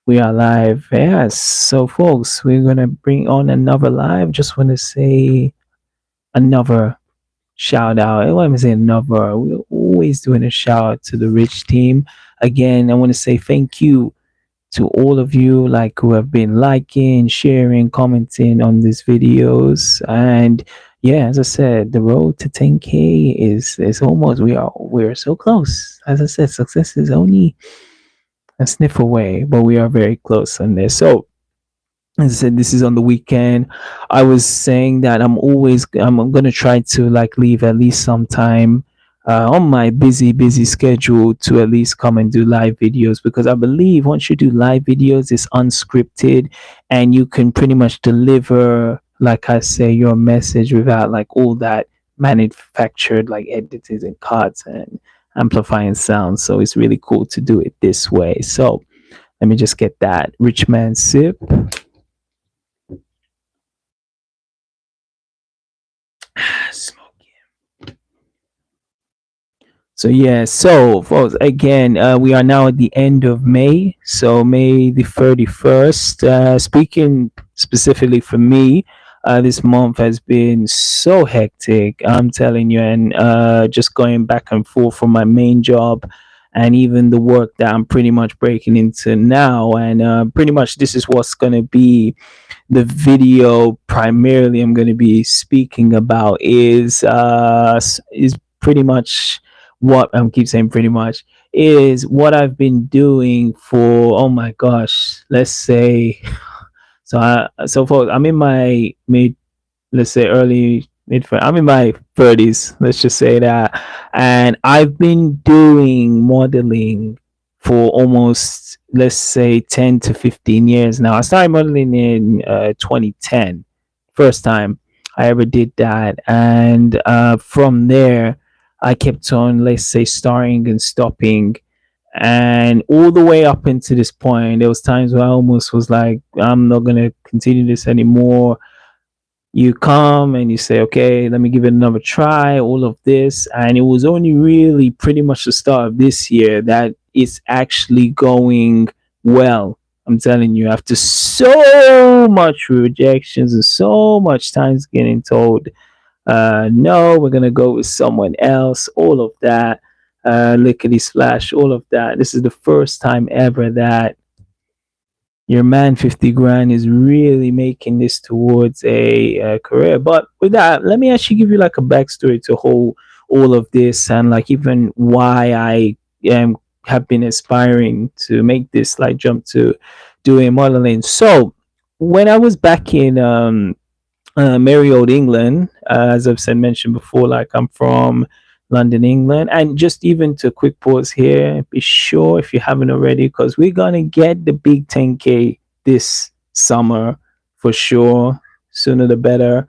We are live. Yes. So, folks, we're going to bring on another live. Just want to say another shout out. I want to say another. We're always doing a shout out to the Rich team. Again, I want to say thank you to all of you like who have been liking, sharing, commenting on these videos. And yeah, as I said, the road to 10K is almost we're so close. As I said, success is only a sniff away, but we are very close on this. So as I said, this is on the weekend. I was saying that I'm gonna try to like leave at least some time on my busy schedule to at least come and do live videos, because I believe once you do live videos, it's unscripted and you can pretty much deliver, like I say, your message without like all that manufactured like editors and cuts and amplifying sound. So it's really cool to do it this way. So let me just get that rich man sip. Smoky. So yeah, so folks, again, we are now at the end of May, so May the 31st. Speaking specifically for me, this month has been so hectic. I'm telling you, and just going back and forth from my main job, and even the work that I'm pretty much breaking into now, and pretty much this is what's gonna be the video primarily I'm going to be speaking about is pretty much what I'm keep saying pretty much is what I've been doing for, oh my gosh, let's say, so for I'm in my mid, let's say early mid, I'm in my 30s, let's just say that, and I've been doing modeling for almost, let's say, 10 to 15 years now. I started modeling in 2010, first time I ever did that, and from there I kept on, let's say, starting and stopping, and all the way up into this point there was times where I almost was like, I'm not going to continue this anymore. You come and you say, okay, let me give it another try, all of this. And it was only really pretty much the start of this year that it's actually going well. I'm telling you, after so much rejections and so much times getting told, no, we're going to go with someone else, all of that, lickety splash, all of that. This is the first time ever that your man 50 grand is really making this towards a career. But with that, let me actually give you like a backstory to whole all of this, and like even why I have been aspiring to make this like jump to doing modeling. So when I was back in merry old England, as I've said mentioned before, like I'm from London, England. And just even to quick pause here, be sure if you haven't already, because we're gonna get the big 10K this summer for sure. Sooner the better.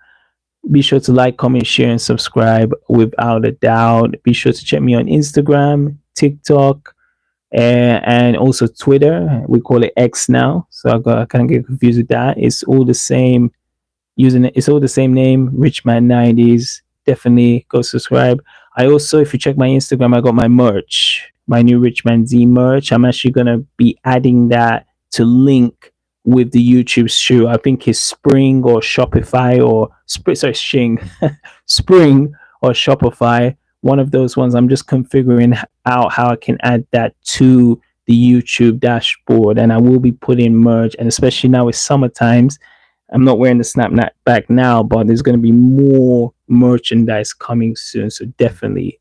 Be sure to like, comment, share, and subscribe without a doubt. Be sure to check me on Instagram, TikTok, and also Twitter. We call it X now, so I kind of get confused with that. It's all the same using it. It's all the same name, RichManZ. Definitely go subscribe. I also, if you check my Instagram, I got my merch, my new RichManZ merch. I'm actually gonna be adding that to link with the YouTube shoe. I think it's Spring or Shopify or sorry, Shing, Spring or Shopify. One of those ones. I'm just configuring out how I can add that to the YouTube dashboard, and I will be putting merch, and especially now it's summer times. I'm not wearing the snapback now, but there's going to be more merchandise coming soon. So definitely,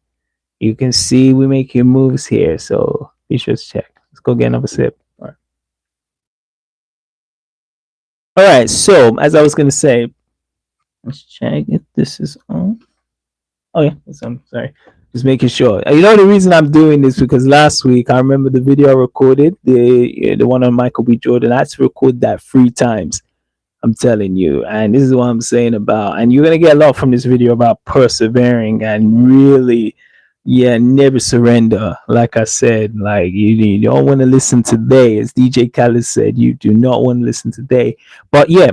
you can see we making moves here. So be sure to check. Let's go get another sip. All right. All right. So as I was going to say, let's check if this is on. Oh yeah, it's on. Sorry. Just making sure. You know the reason I'm doing this because last week I remember the video I recorded, the one on Michael B. Jordan. I had to record that 3 times. I'm telling you. And this is what I'm saying about, and you're going to get a lot from this video about persevering and really, yeah, never surrender. Like I said, like you don't want to listen today. As DJ Khaled said, you do not want to listen today. But yeah,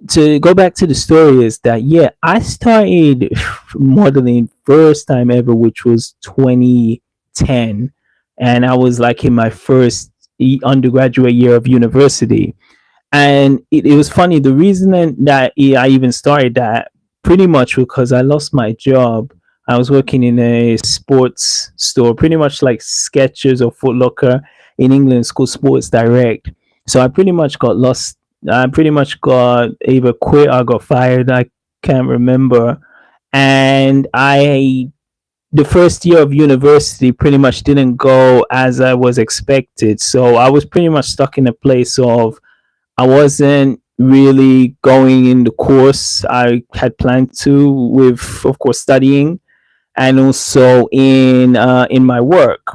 to go back to the story is that, yeah, I started modeling first time ever, which was 2010. And I was like in my first undergraduate year of university. And it was funny. The reason that I even started that pretty much because I lost my job. I was working in a sports store, pretty much like Skechers or Foot Locker in England. It's called Sports Direct. So I pretty much got lost. I pretty much got either quit or got fired. I can't remember. And I the first year of university pretty much didn't go as I was expected. So I was pretty much stuck in a place of I wasn't really going in the course I had planned to, with of course studying and also in my work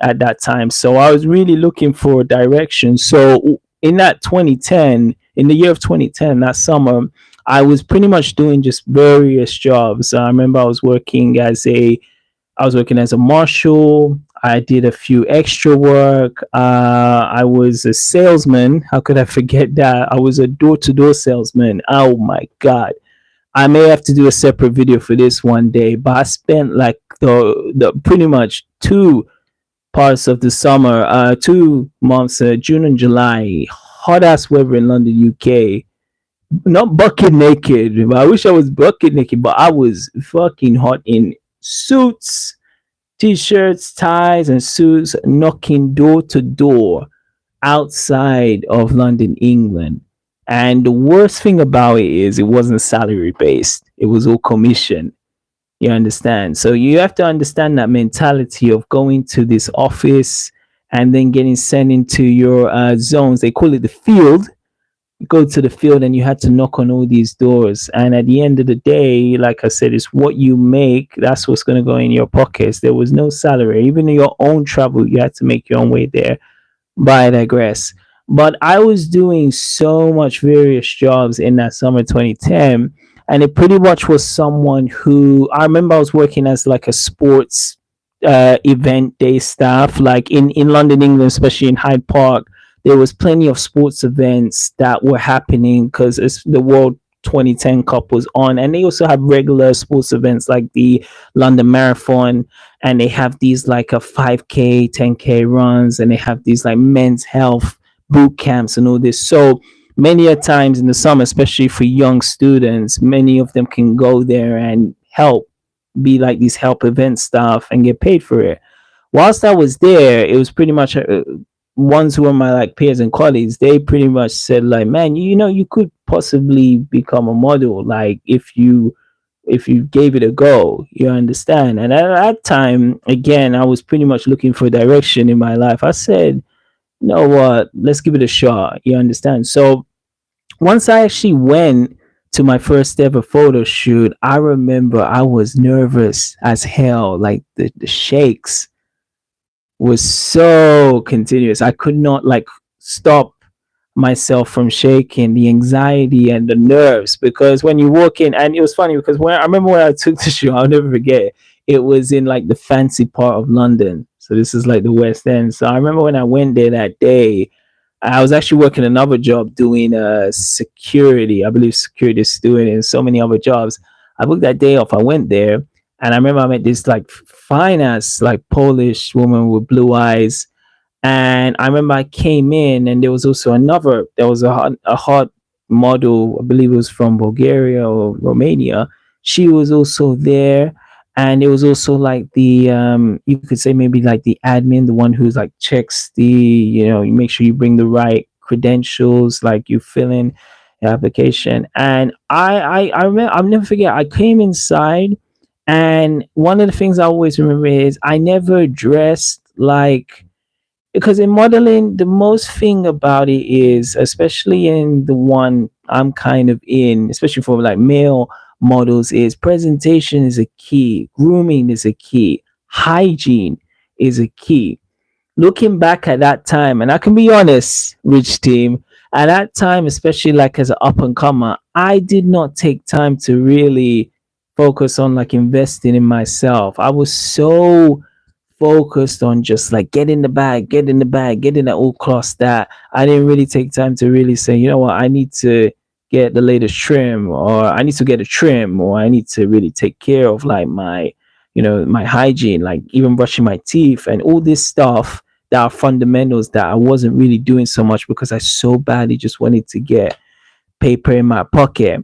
at that time. So I was really looking for direction. So in that 2010, in the year of 2010, that summer, I was pretty much doing just various jobs. I remember I was working as a marshal. I did a few extra work. I was a salesman. How could I forget that? I was a door to door salesman. Oh my God. I may have to do a separate video for this one day, but I spent like the pretty much two parts of the summer, 2 months, June and July, hot ass weather in London, UK. Not bucket naked. I wish I was bucket naked, but I was fucking hot in suits, t-shirts, ties, and suits, knocking door to door outside of London, England. And the worst thing about it is it wasn't salary based. It was all commission. You understand? So you have to understand that mentality of going to this office and then getting sent into your zones. They call it the field. You go to the field and you had to knock on all these doors. And at the end of the day, like I said, it's what you make. That's what's going to go in your pockets. There was no salary. Even in your own travel, you had to make your own way there. But I digress. But I was doing so much various jobs in that summer 2010. And it pretty much was someone who I remember I was working as like a sports event day staff, like in London, England, especially in Hyde Park. There was plenty of sports events that were happening because it's the World 2010 Cup was on, and they also have regular sports events like the London Marathon, and they have these like a 5K, 10K runs, and they have these like men's health boot camps and all this. So many a times in the summer, especially for young students, many of them can go there and help be like these help event staff and get paid for it. Whilst I was there, it was pretty much ones who were my like peers and colleagues. They pretty much said like, man, you know, you could possibly become a model, like if you gave it a go, you understand. And at that time, again, I was pretty much looking for direction in my life. I said, you know what, let's give it a shot, you understand. So once I actually went to my first ever photo shoot, I remember I was nervous as hell, like the shakes was so continuous. I could not like stop myself from shaking, the anxiety and the nerves, because when you walk in, and it was funny because when I remember when I took the shoot, I'll never forget, it was in like the fancy part of London. So this is like the West End. So I remember when I went there that day, I was actually working another job doing security. I believe security steward and so many other jobs. I booked that day off. I went there, and I remember I met this like fine ass like Polish woman with blue eyes. And I remember I came in, and there was also there was a hot model. I believe it was from Bulgaria or Romania. She was also there, and it was also like the you could say maybe like the admin, the one who's like checks the, you know, you make sure you bring the right credentials, like you fill in the application. And I remember, I'll never forget, I came inside, and one of the things I always remember is I never dressed like, because in modeling, the most thing about it is, especially in the one I'm kind of in, especially for like male models, is presentation is a key, grooming is a key, hygiene is a key. Looking back at that time, and I can be honest, Rich Team, at that time, especially like as an up and comer, I did not take time to really focus on like investing in myself. I was so focused on just like get in the bag, get in the bag, getting that all cost, that I didn't really take time to really say, you know what, I need to get the latest trim, or I need to get a trim, or I need to really take care of like my, you know, my hygiene, like even brushing my teeth and all this stuff that are fundamentals that I wasn't really doing so much because I so badly just wanted to get paper in my pocket.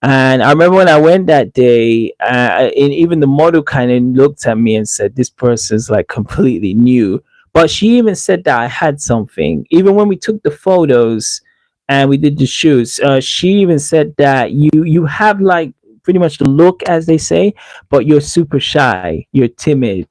And I remember when I went that day, and even the model kind of looked at me and said, "This person's like completely new." But she even said that I had something. Even when we took the photos and we did the shoots, she even said that you have like pretty much the look, as they say, but you're super shy, you're timid,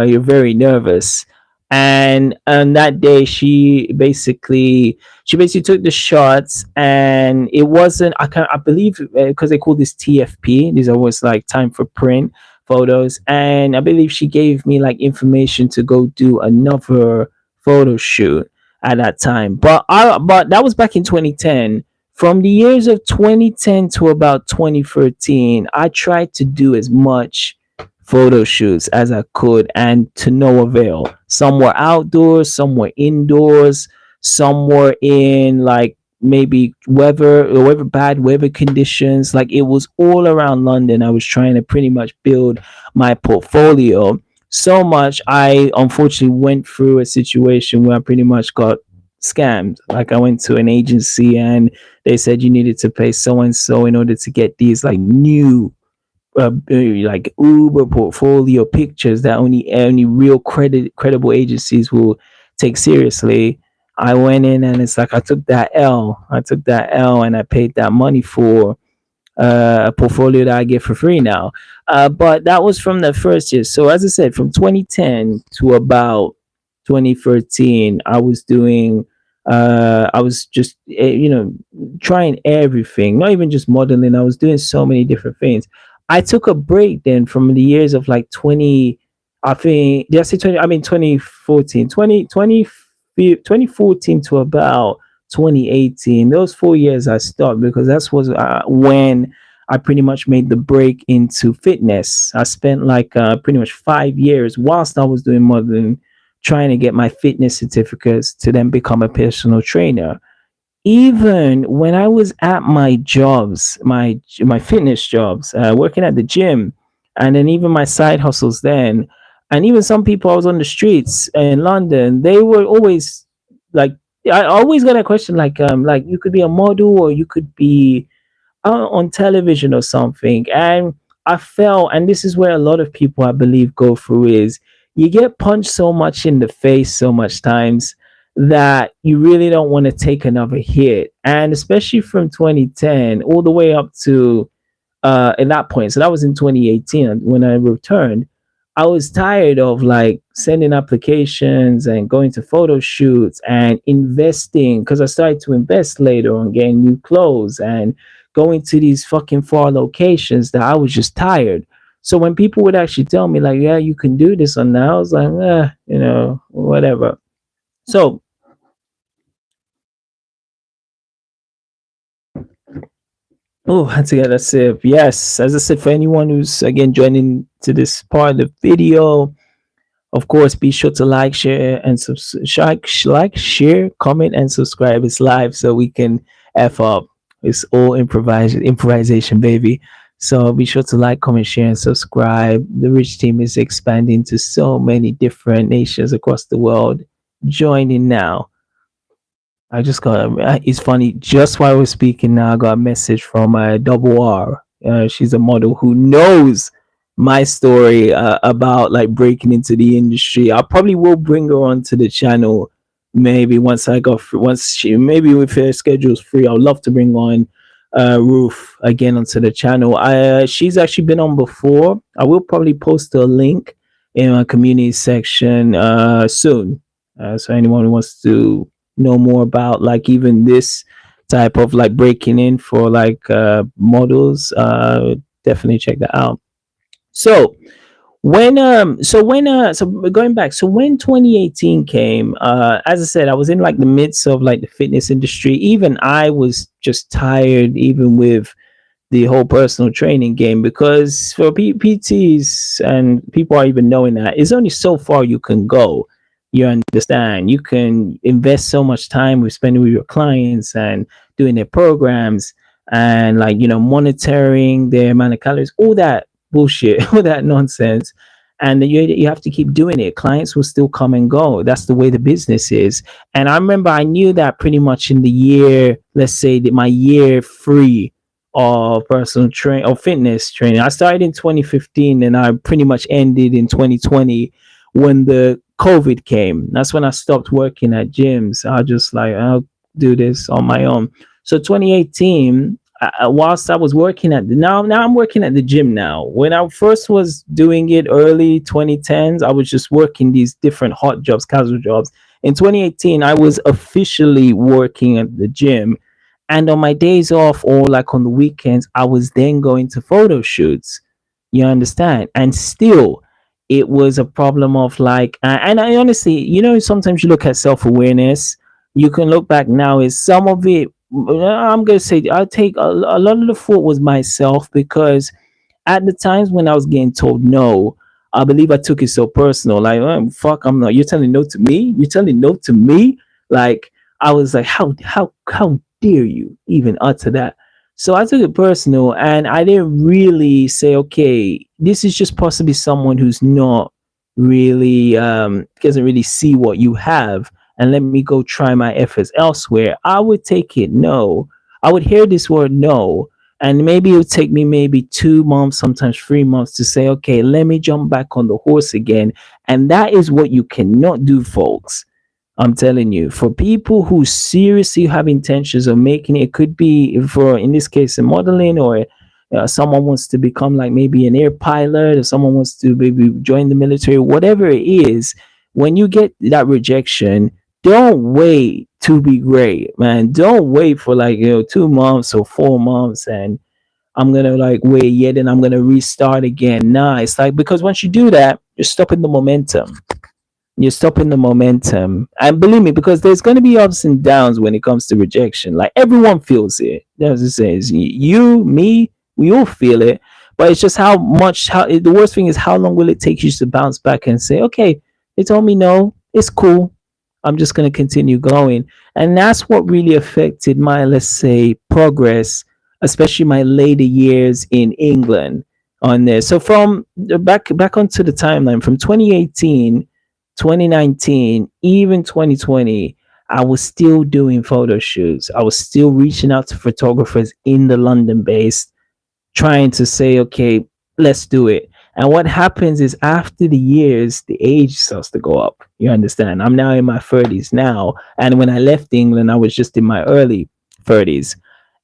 you're very nervous. And on that day, she basically took the shots, and it wasn't I believe, because they call this TFP, these are always like time for print photos, and I believe she gave me like information to go do another photo shoot at that time. But that was back in 2010. From the years of 2010 to about 2013, I tried to do as much photo shoots as I could, and to no avail. Some were outdoors, some were indoors, some were in like maybe bad weather conditions. Like it was all around London. I was trying to pretty much build my portfolio. So much I unfortunately went through a situation where I pretty much got scammed. Like I went to an agency and they said you needed to pay so and so in order to get these like new like Uber portfolio pictures that only real credible agencies will take seriously. I went in and it's like I took that L. I took that L and I paid that money for a portfolio that I get for free now. But that was from the first year. So as I said, from 2010 to about 2013, I was just trying everything, not even just modeling. I was doing so many different things. I took a break then from the years of like 20, I think, did I say 20? I mean, 2014, 2014 to about 2018. Those 4 years I stopped because that was when I pretty much made the break into fitness. I spent like pretty much 5 years whilst I was doing modeling trying to get my fitness certificates to then become a personal trainer. Even when I was at my jobs, my fitness jobs, working at the gym, and then even my side hustles then, and even some people I was on the streets in London, they were always like, I always got a question like you could be a model or you could be on television or something. And I felt, and this is where a lot of people I believe go through, is you get punched so much in the face so much times that you really don't want to take another hit. And especially from 2010 all the way up to at that point, so that was in 2018 when I returned, I was tired of like sending applications and going to photo shoots and investing, because I started to invest later on getting new clothes and going to these fucking far locations that I was just tired. So when people would actually tell me like, yeah, you can do this on now, I was like, whatever. So, oh, I had to get a sip. Yes, as I said, for anyone who's again joining to this part of the video, of course, be sure to like, share, and share, comment, and subscribe. It's live, so we can f up. It's all improvisation, baby. So be sure to like, comment, share, and subscribe. The Rich Team is expanding to so many different nations across the world. Join in now. I just got. It's funny. Just while we're speaking now, I got a message from Double R. She's a model who knows my story about like breaking into the industry. I probably will bring her onto the channel. Maybe once I got once she maybe if her schedule's free, I'd love to bring on Ruth again onto the channel. She's actually been on before. I will probably post a link in my community section soon. So anyone who wants to know more about like even this type of like breaking in for like models, definitely check that out. So so going back, so when 2018 came, as I said, I was in like the midst of like the fitness industry. Even I was just tired even with the whole personal training game, because for PTs and people are even knowing that it's only so far you can go. You understand? You can invest so much time with spending with your clients and doing their programs and like monitoring their amount of calories, all that bullshit, all that nonsense. and you have to keep doing it. Clients will still come and go. That's the way the business is. And I remember I knew that pretty much in the year, let's say that my year three of personal train or fitness training. I started in 2015 and I pretty much ended in 2020 when the COVID came. That's when I stopped working at gyms. I just like, I'll do this on my own. So 2018, whilst I was working at now I'm working at the gym now. When I first was doing it early 2010s, I was just working these different hot jobs, casual jobs. In 2018, I was officially working at the gym, and on my days off or like on the weekends, I was then going to photo shoots. You understand? And still, it was a problem of like, and I honestly, sometimes you look at self awareness. You can look back now. Is some of it? I'm gonna say I take a lot of the fault was myself, because at the times when I was getting told no, I believe I took it so personal. Like, oh, fuck, I'm not. You're telling no to me. You're telling no to me. Like, I was like, how dare you even utter that? So I took it personal, and I didn't really say, okay, this is just possibly someone who's not really doesn't really see what you have, and let me go try my efforts elsewhere. I would take it no. I would hear this word no, and maybe it would take me maybe 2 months, sometimes 3 months to say, okay, let me jump back on the horse again. And that is what you cannot do, folks. I'm telling you, for people who seriously have intentions of making it, it could be for, in this case, in modeling, or someone wants to become like maybe an air pilot, or someone wants to maybe join the military, whatever it is. When you get that rejection, don't wait to be great, man. Don't wait for like 2 months or 4 months and I'm gonna like wait, yeah, then I'm gonna restart again. Nah, it's like, because once you do that, you're stopping the momentum. You're stopping the momentum. And believe me, because there's going to be ups and downs when it comes to rejection. Like, everyone feels it. As it says, you, me, we all feel it. But it's just how the worst thing is, how long will it take you to bounce back and say, okay, they told me no, it's cool. I'm just going to continue going. And that's what really affected my, let's say, progress, especially my later years in England on this. So from back onto the timeline from 2018, 2019, even 2020, I was still doing photo shoots. I was still reaching out to photographers in the London base, trying to say, okay, let's do it. And what happens is, after the years, the age starts to go up. You understand? I'm now in my 30s now. And when I left England, I was just in my early 30s.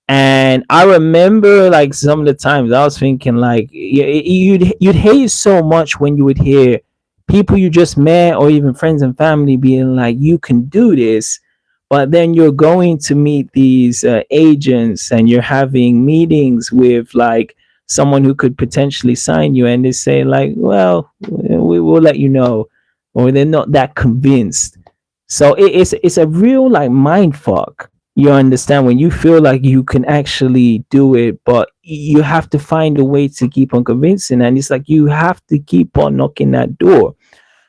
And I remember like some of the times I was thinking like, you'd hate so much when you would hear people you just met or even friends and family being like, you can do this. But then you're going to meet these agents, and you're having meetings with like someone who could potentially sign you, and they say like, well, we will let you know, or they're not that convinced. So it's a real like mind fuck. You understand, when you feel like you can actually do it, but you have to find a way to keep on convincing, and it's like you have to keep on knocking that door.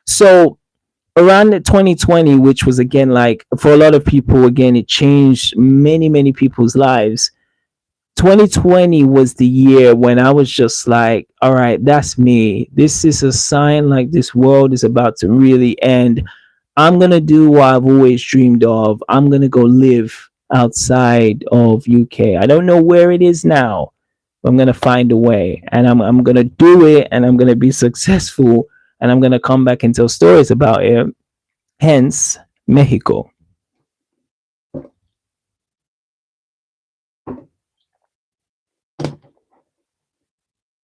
So around the 2020, which was again like for a lot of people, again it changed many people's lives. 2020 was the year when I was just like, all right, that's me. This is a sign like this world is about to really end. I'm going to do what I've always dreamed of. I'm going to go live outside of UK. I don't know where it is now, but I'm going to find a way, and I'm going to do it, and I'm going to be successful, and I'm going to come back and tell stories about it. Hence, Mexico.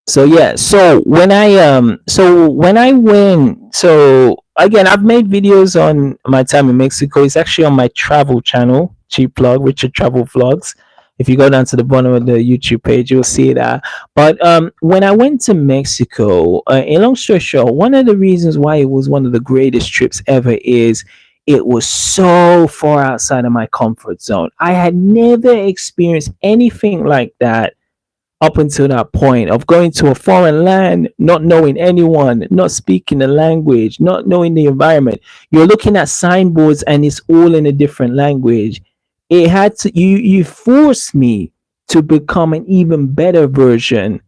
So yeah, so when I went, so again, I've made videos on my time in Mexico. It's actually on my travel channel, cheap plug, Richard Travel Vlogs. If you go down to the bottom of the YouTube page, you'll see that. But when I went to Mexico, in long story short, one of the reasons why it was one of the greatest trips ever is it was so far outside of my comfort zone. I had never experienced anything like that up until that point of going to a foreign land, not knowing anyone, not speaking the language, not knowing the environment. You're looking at signboards and it's all in a different language. It had to, you forced me to become an even better version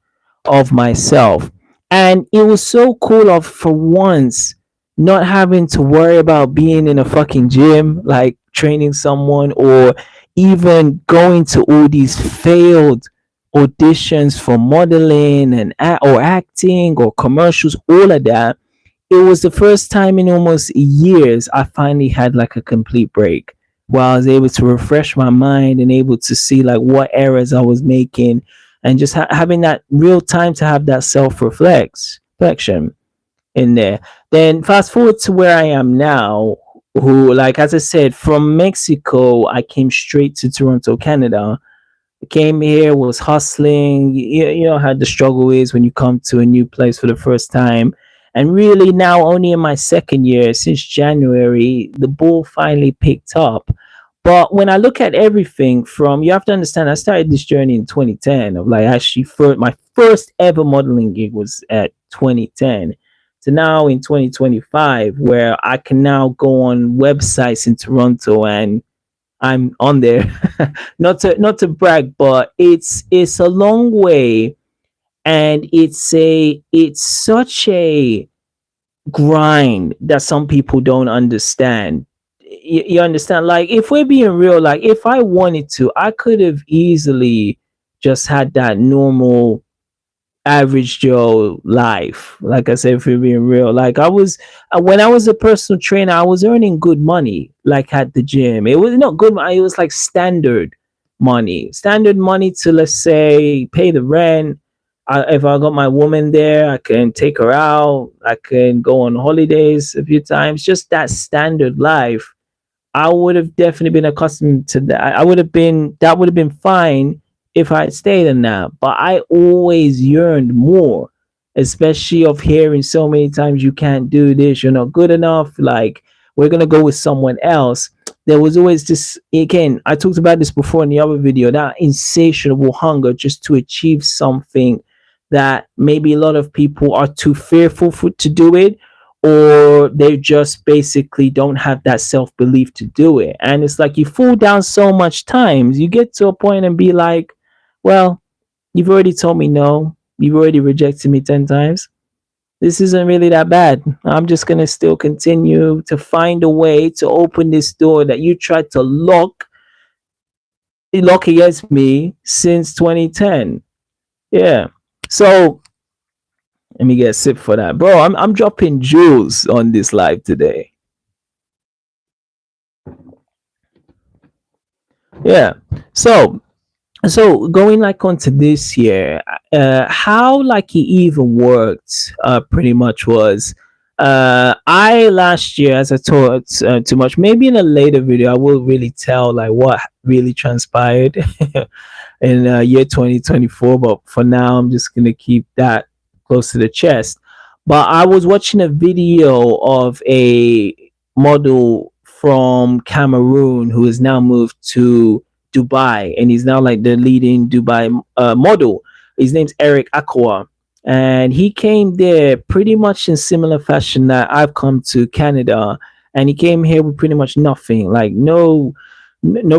of myself. And it was so cool of for once not having to worry about being in a fucking gym, like training someone, or even going to all these failed auditions for modeling and or acting or commercials, all of that. It was the first time in almost years I finally had like a complete break where I was able to refresh my mind and able to see like what errors I was making, and just having that real time to have that reflection in there. Then fast forward to where I am now, who, like, as I said, from Mexico, I came straight to Toronto, Canada. Came here, was hustling. You know how the struggle is when you come to a new place for the first time. And really, now only in my second year, since January, the ball finally picked up. But when I look at everything from, you have to understand, I started this journey in 2010 of like actually my first ever modeling gig was at 2010 to now in 2025, where I can now go on websites in Toronto and I'm on there. Not to brag, but it's a long way, and it's such a grind that some people don't understand. You understand? Like, if we're being real, like if I wanted to, I could have easily just had that normal average Joe life. Like I said, if we're being real, like I was when I was a personal trainer, I was earning good money, like at the gym. It was not good money, it was like standard money to, let's say, pay the rent. If I got my woman there, I can take her out, I can go on holidays a few times, just that standard life. I would have definitely been accustomed to that. That would have been fine if I had stayed in that. But I always yearned more, especially of hearing so many times you can't do this, you're not good enough, like we're gonna go with someone else. There was always this, again, I talked about this before in the other video, that insatiable hunger just to achieve something that maybe a lot of people are too fearful to do it, or they just basically don't have that self belief to do it. And it's like you fall down so much times, you get to a point and be like, well, you've already told me no, you've already rejected me 10 times. This isn't really that bad. I'm just going to still continue to find a way to open this door that you tried to lock against me since 2010. Yeah. So let me get a sip for that. Bro, I'm dropping jewels on this live today. Yeah. So going like onto this year, how like it even worked pretty much was, I last year, as I talked too much, maybe in a later video I will really tell like what really transpired in year 2024, but for now I'm just gonna keep that close to the chest. But I was watching a video of a model from Cameroon who has now moved to Dubai, and he's now like the leading Dubai model. His name's Eric Akwa, and he came there pretty much in similar fashion that I've come to Canada, and he came here with pretty much nothing, like no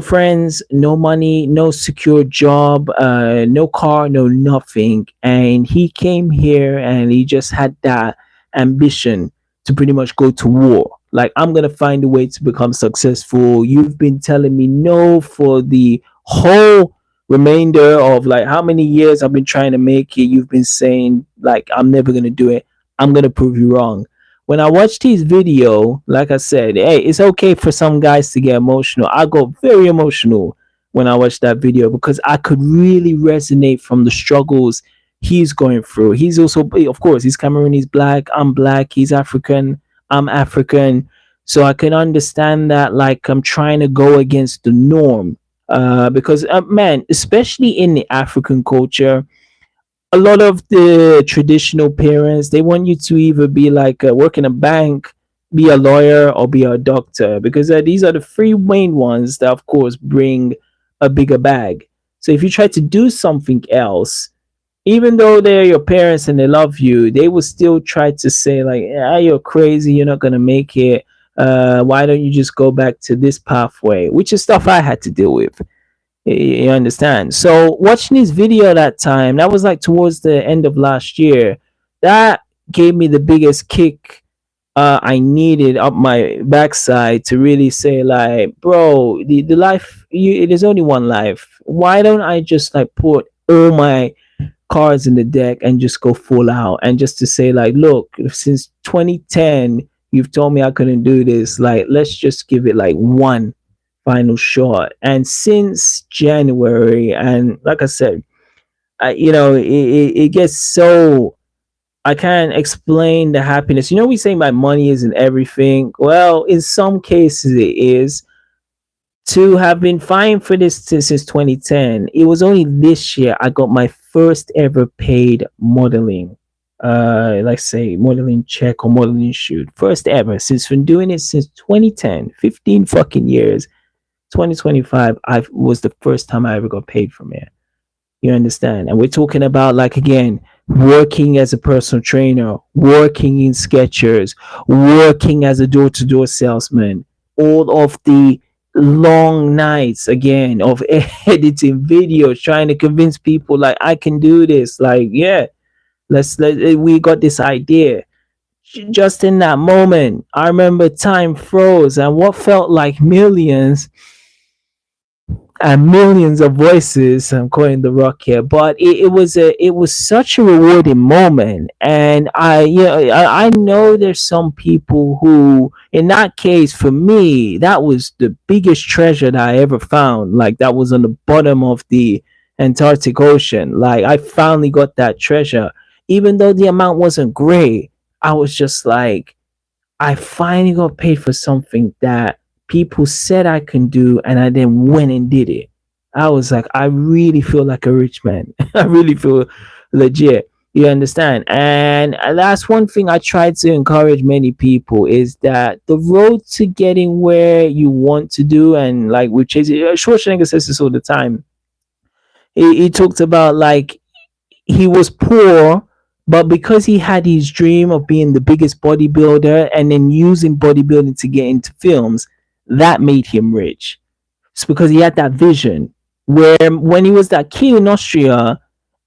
friends, no money, no secure job, no car, no nothing. And he came here and he just had that ambition to pretty much go to war. Like, I'm gonna find a way to become successful. You've been telling me no for the whole remainder of like how many years I've been trying to make it. You've been saying like I'm never gonna do it. I'm gonna prove you wrong. When I watched his video, like I said, hey, it's okay for some guys to get emotional. I got very emotional when I watched that video because I could really resonate from the struggles he's going through. He's also, of course, he's Cameroon, he's black, he's African, I'm African. So I can understand that, like, I'm trying to go against the norm. Because, man, especially in the African culture, a lot of the traditional parents, they want you to either be like work in a bank, be a lawyer, or be a doctor, because these are the three main ones that of course bring a bigger bag. So if you try to do something else, even though they're your parents and they love you, they will still try to say like, ah, you're crazy, you're not going to make it, why don't you just go back to this pathway, which is stuff I had to deal with. You understand? So watching this video that time, that was like towards the end of last year. That gave me the biggest kick I needed up my backside to really say like, bro, the life it is only one life. Why don't I just like put all my cards in the deck and just go full out and just to say like, look, since 2010 you've told me I couldn't do this. Like, let's just give it like one final shot. And since January, and like I said, it gets so I can't explain the happiness. You know, we say my money isn't everything. Well, in some cases, it is. To have been fine for this since 2010, it was only this year I got my first ever paid modeling, like say modeling check or modeling shoot. First ever since been doing it since 2010, 15 fucking years. 2025, I was the first time I ever got paid from it. You understand? And we're talking about like again, working as a personal trainer, working in Skechers, working as a door-to-door salesman, all of the long nights again of editing videos, trying to convince people like I can do this. Like, yeah, we got this idea. Just in that moment, I remember time froze and what felt like millions and millions of voices. I'm calling the rock here, but it was such a rewarding moment. And I know there's some people who, in that case, for me, that was the biggest treasure that I ever found. Like that was on the bottom of the Antarctic Ocean. Like I finally got that treasure, even though the amount wasn't great. I was just like, I finally got paid for something that people said I can do, and I then went and did it. I was like, I really feel like a rich man. I really feel legit. You understand? And that's one thing I try to encourage many people is that the road to getting where you want to do, and like which is Schwarzenegger says this all the time. He talked about like he was poor, but because he had his dream of being the biggest bodybuilder and then using bodybuilding to get into films, that made him rich. It's because he had that vision. Where when he was that kid in Austria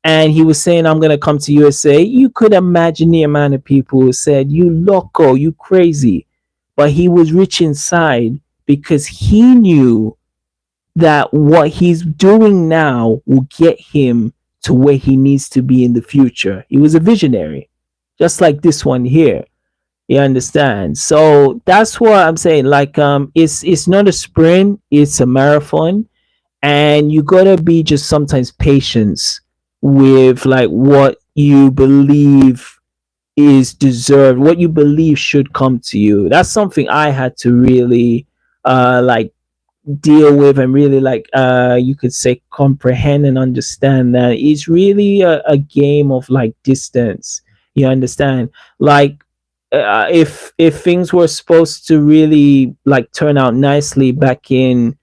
and he was saying, I'm gonna come to USA, you could imagine the amount of people who said, you loco, you crazy. But he was rich inside because he knew that what he's doing now will get him to where he needs to be in the future. He was a visionary, just like this one here. You understand? So that's what I'm saying. Like, it's not a sprint; it's a marathon, and you gotta be just sometimes patience with like what you believe is deserved, what you believe should come to you. That's something I had to really like deal with and really like you could say comprehend and understand that it's really a game of like distance. You understand? Like if things were supposed to really like turn out nicely back in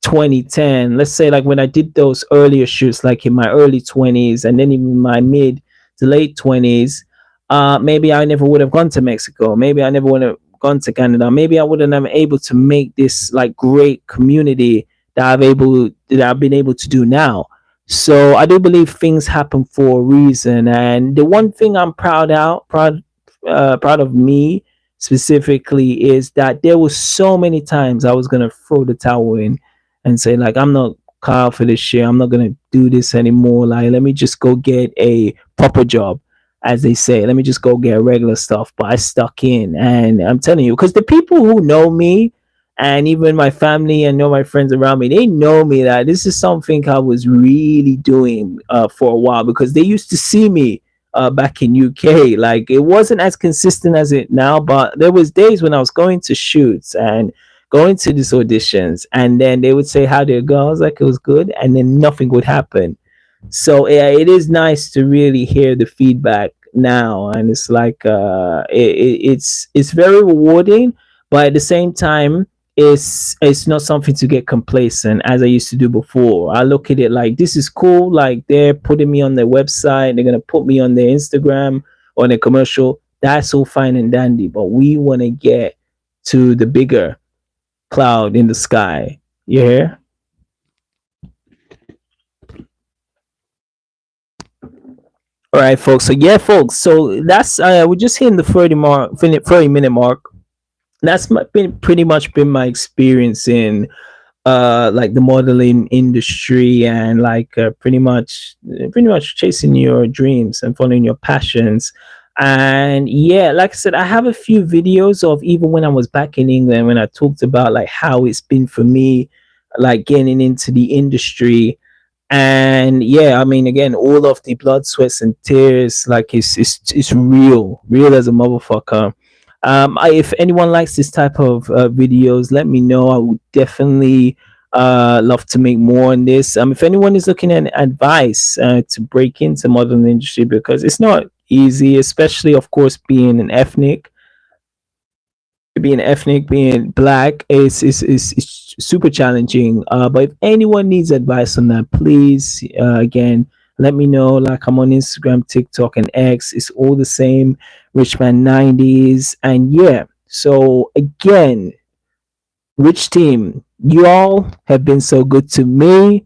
2010, let's say like when I did those earlier shoots like in my early 20s and then even my mid to late 20s, maybe I never would have gone to Mexico, maybe I never would have gone to Canada, maybe I wouldn't have been able to make this like great community that I've been able to do now. So I do believe things happen for a reason, and the one thing I'm proud of me specifically is that there was so many times I was gonna throw the towel in and say like, I'm not cut out for this shit. I'm not gonna do this anymore. Like, let me just go get a proper job, as they say. Let me just go get regular stuff. But I stuck in, and I'm telling you, because the people who know me, and even my family and know my friends around me, they know me that this is something I was really doing for a while, because they used to see me back in UK. Like it wasn't as consistent as it now, but there was days when I was going to shoots and going to these auditions, and then they would say how did it go. I was like, it was good, and then nothing would happen. So yeah, it is nice to really hear the feedback now, and it's like it's very rewarding, but at the same time, it's not something to get complacent as I used to do before. I look at it like this is cool, like they're putting me on their website, they're gonna put me on their Instagram or their commercial. That's all fine and dandy, but we want to get to the bigger cloud in the sky. You hear? All right, folks. So yeah, folks. So that's we're just hitting the 30 minute mark. Been pretty much been my experience in like the modeling industry, and like pretty much chasing your dreams and following your passions. And yeah, like I said, I have a few videos of even when I was back in England, when I talked about like how it's been for me, like getting into the industry. And yeah, I mean, again, all of the blood, sweats, and tears, like it's real as a motherfucker. If anyone likes this type of videos, let me know. I would definitely love to make more on this. If anyone is looking at advice to break into modern industry, because it's not easy, especially of course being black is super challenging. But if anyone needs advice on that, please again let me know. Like, I'm on Instagram, TikTok, and X. It's all the same, RichManZ. And yeah, so again, Rich Team, you all have been so good to me.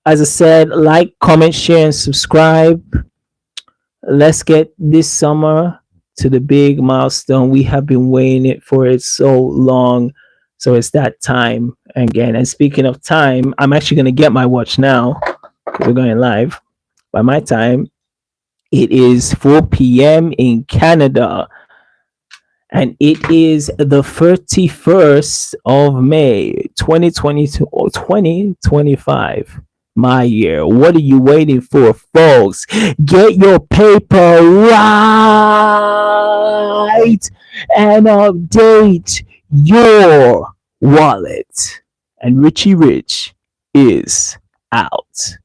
As I said, like, comment, share, and subscribe. Let's get this summer to the big milestone. We have been waiting it for it so long. So it's that time again. And speaking of time, I'm actually going to get my watch now because we're going live. By my time, it is 4 p.m. in Canada, and it is the 31st of May, 2022 or 2025. My year. What are you waiting for, folks? Get your paper right and update your wallet. And Richie Rich is out.